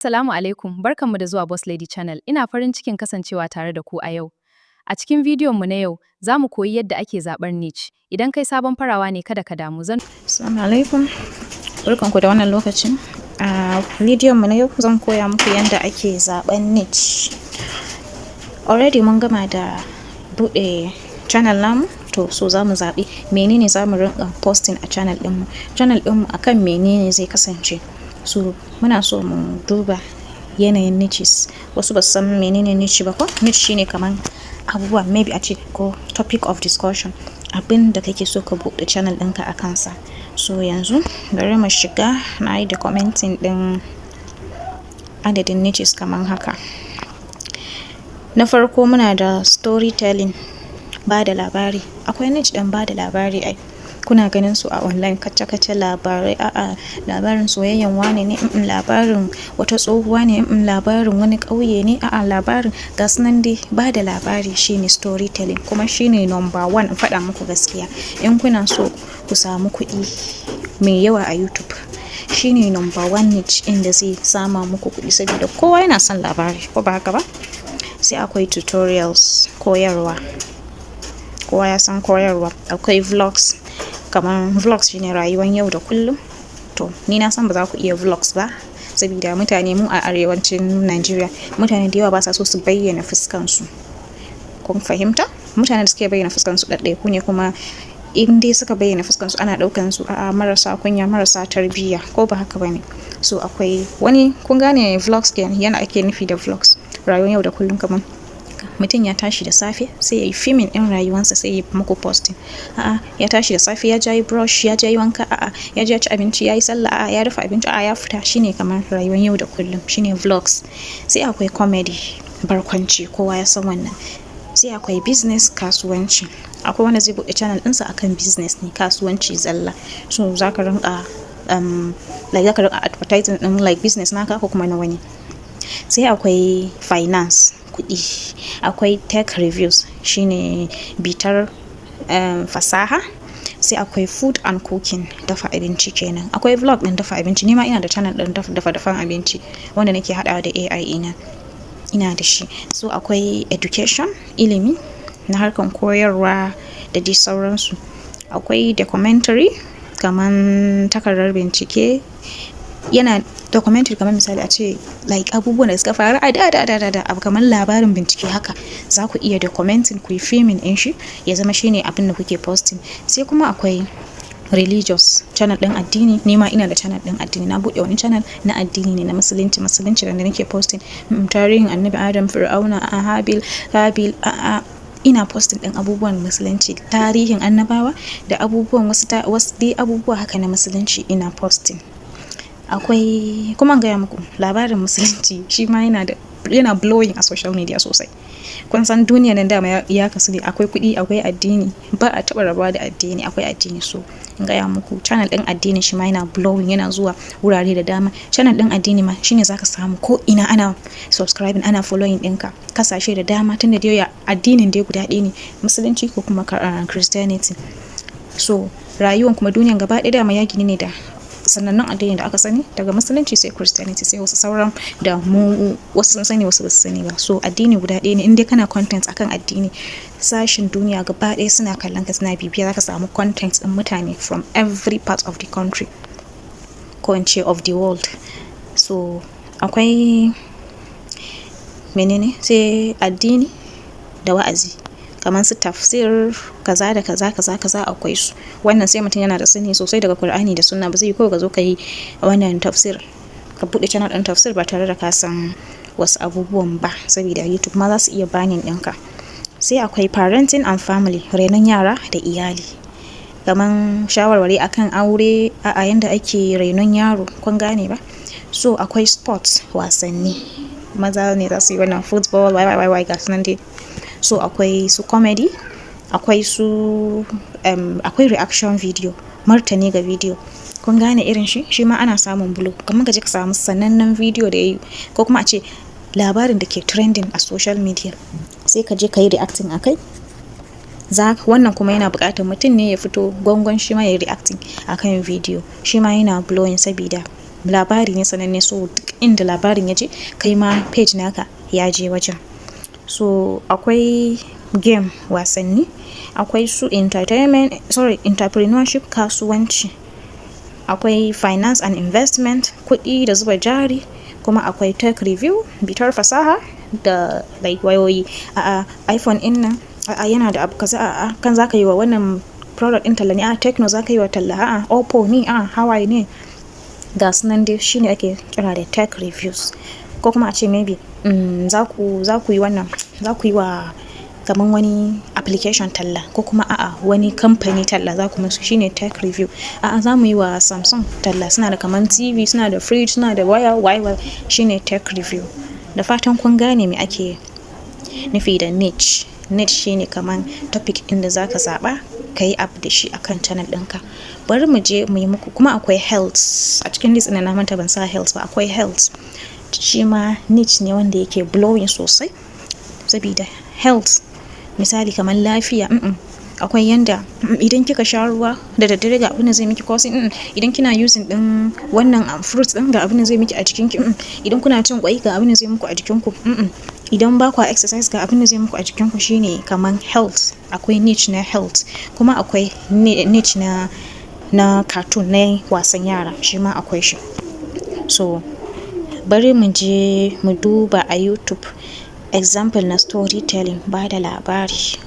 Assalamu alaikum, barkanmu da zuwa Boss Lady Channel. Ina farin cikin kasancewa tare da ku a yau. A cikin bidiyon mu na yau, za mu koyi yadda ake zaɓar niche. Idan kai sabon farawa ne kada ka damu zan. Assalamu alaikum, barkanku da wannan lokacin. A bidiyon mu na yau zan koya muku yadda ake zaɓen niche. Already mun gama da buɗe channel namu, to so za mu zaɓi menene za mu rinƙa posting a channel ɗinmu. Channel ɗinmu akan menene zai kasance. So muna so mu duba yanayin niches. Wasu ba su san menene niche ba ko? Niche shine kaman abubuwa maybe a ce ko topic of discussion, abin da kake so ka buɗe channel ɗinka a kansa. So yanzu bari mu shiga na yi da commenting ɗin adadin niches kaman haka. Na farko muna da storytelling, ba da labari. Akwai niche ɗin ba da labari ai. Kuna ganin su a online kace-kace labarai, labarin soyayyan wane ne, labarin wata tsohuwa ne, labarin wani ƙauye ne, labarin gasu nan dai. Ba da labari shine storytelling, kuma shine number one. In faɗa muku gaskiya, in kuna so ku samu kuɗi mai yawa a YouTube, shine number one niche inda zai sama muku kuɗi, saboda kowa yana son labari, ko ba haka ba? Sai akwai tutorials, koyarwa. Kowa ya san koyarwa. Akwai vlogs, kamar vlogs shine rayuwar yau da kullum. To ni na san ba za ku iya vlogs ba, saboda mutane mu a arewacin Najeriya, mutane da yawa ba sa so su bayyana fuskansu. Kun fahimta? Mutane da suke bayyana fuskansu ɗaɗɗaiku ne, kuma in dai suka bayyana fuskansu ana ɗaukan su marasa kunya, marasa tarbiyya, ko ba haka bane? So akwai wani, kun gane vlogs kenan, yana ake nufi da vlogs, rayuwar yau da kullum. Kamar mutum ya tashi da safe sai ya yi filming ɗin rayuwarsa sai ya muku posting. Ya tashi da safe ya je yi brush, ya je yi wanka, ya je ci abinci, ya yi sallah, ya dafa abinci, ya fita. Shine kamar rayuwar yau da kullum, shine vlogs. Sai akwai comedy, barkwanci, kowa ya san wannan. Sai akwai business, kasuwanci. Akwai wanda zai buɗe channel ɗinsa akan business ne, kasuwanci zalla. So zaka rinka zaka rinka advertising ɗin like business naka ko kuma na wani. Sai akwai finance, kuɗi. Akwai tech reviews, shine bitar fasaha. Sai akwai food and cooking, dafa abinci kenan. Akwai vlog ɗin dafa abinci. Ni ma ina da channel ɗin dafa abinci wanda nake haɗawa da AI ina da shi. So akwai education, ilimi na harkan koyarwa da dai sauransu. Akwai documentary, kaman takardar bincike. Yana documentary kamar misali a ce like abubuwan da suka faru a da abu kamar labarin bincike haka, za ku iya documenting, ku yi filming ɗin shi ya zama shine abin da kuke posting. Sai kuma akwai religious, channel ɗin addini. Ni ma ina da channel ɗin addini, na buɗe wani channel na addini ne, na musulunci da nake posting tarihin annabi Adam, Fir'auna, Habil, ina posting ɗin abubuwan musulunci, tarihin annabawa da abubuwan wasu dai abubuwa haka na musulunci ina posting. Akwai kuma gaya muku labarin musulunci, shi ma yana blowing a social media sosai. Kun san duniya nan dama ya kasu ne, akwai kuɗi, akwai addini, ba a taɓa rabuwa da addini, akwai addini. So gaya muku channel ɗin addini shi ma yana blowing, yana zuwa wurare da dama. Channel ɗin addini ma shine zaka samu ko ina ana subscribing, ana following ɗinka, kasashe da dama, tunda dai addinin dai guda ɗaya ne, musulunci ko kuma Christianity. So rayuwan kuma duniyan gaba ɗaya dama ya gini ne da sanannun addini da aka sani, daga musulunci sai Christianity, sai wasu sauran da mu wasu sun sani wasu ba su sani ba. So addini guda ɗaya ne. In dai kana content akan addini, sashin duniya gaba ɗaya suna kallon ka, suna bibiya, zaka samu content ɗin mutane from every part of the country, ko in ce of the world. So akwai menene, sai addini da wa'azi, kamar su tafsir, kaza da kaza akwai su. Wannan sai mutum yana da sani sosai daga Qur'ani da Sunna, ba zai ko ka zo ka yi wannan tafsir, ka buɗe channel ɗin tafsir ba tare da ka san wasu abubuwan ba, saboda YouTube ma za su iya banning ɗinka. Sai akwai parenting and family, renon yara da iyali, kamar shawarwari akan aure, yanda ake renon yaro, kun gane ba? So akwai sports, wasanni, maza ne za su yi wannan football, wai ga sunan dai. So akwai su comedy, akwai su akwai reaction video, martani ga video. Kun gane irin shi ma ana samun blog, kamar ka je ka samu sanannen video da yayi, ko kuma a ce labarin da ke trending a social media, sai ka je ka yi reacting akai. Wannan kuma yana buƙatar mutum ne ya fito gongon shi ma ya yi reacting akan video, shi ma yana blowing, saboda labari ne sananne. So inda labarin ya je kai ma page naka ya je wajen. So akwai game wasanni, akwai su entrepreneurship kasuwanci, akwai finance and investment kuɗi da zuba jari, kuma akwai tech review bitar fasaha da like wayoyi. iPhone ɗin nan yana da abu kaza, kan zaka yi wa wannan product ɗin talla ne, Tecno zaka yi wa talla, Oppo ne, Huawei ne, ga sunan dai shine ake kira da tech reviews. Ko kuma a ce maybe za ku yi wa kaman wani application talla, ko kuma wani company talla za ku musu, shine tech review. Za mu yi wa Samsung talla, suna da kaman TV, suna da fridge, suna da waya, shine tech review. Da fatan kun gane me ake nufi da niche. Niche shine kaman topic inda zaka zaɓa ka yi app da shi akan channel ɗinka. Bari mu je mu yi muku, kuma akwai health a cikin list ɗin na manta ban sa health ba. Akwai health, shi ma niche ne wanda yake blowing sosai, saboda health misali kamar lafiya. Akwai yanda idan kika sha ruwa da daddare ga abin da zai miki causing, idan kina using din wannan fruits din ga abin da zai miki a jikinki, idan kuna cin kwai ga abin da zai muku a jikinku, idan ba kwa exercise ga abin da zai muku a jikinku, shine kaman health. Akwai niche na health, kuma akwai niche na cartoon na wasan yara, shi ma akwai shi. So bari mu je mu duba a YouTube example na storytelling, ba da labari.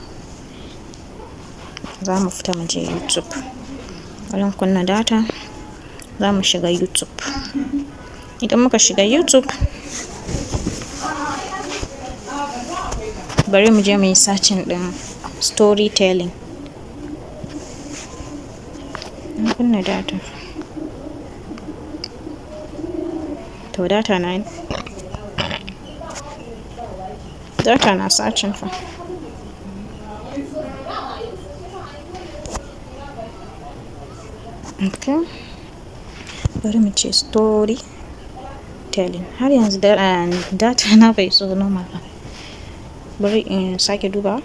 Za mu fita mu je YouTube, bari kunna data, za mu shiga YouTube. Idan muka shiga YouTube, bari mu je mu yi searching din storytelling. Kunna data, to data na searching fa. Okay, bari mu ce storytelling. Har yanzu data na bai so normal ba, bari in sake duba.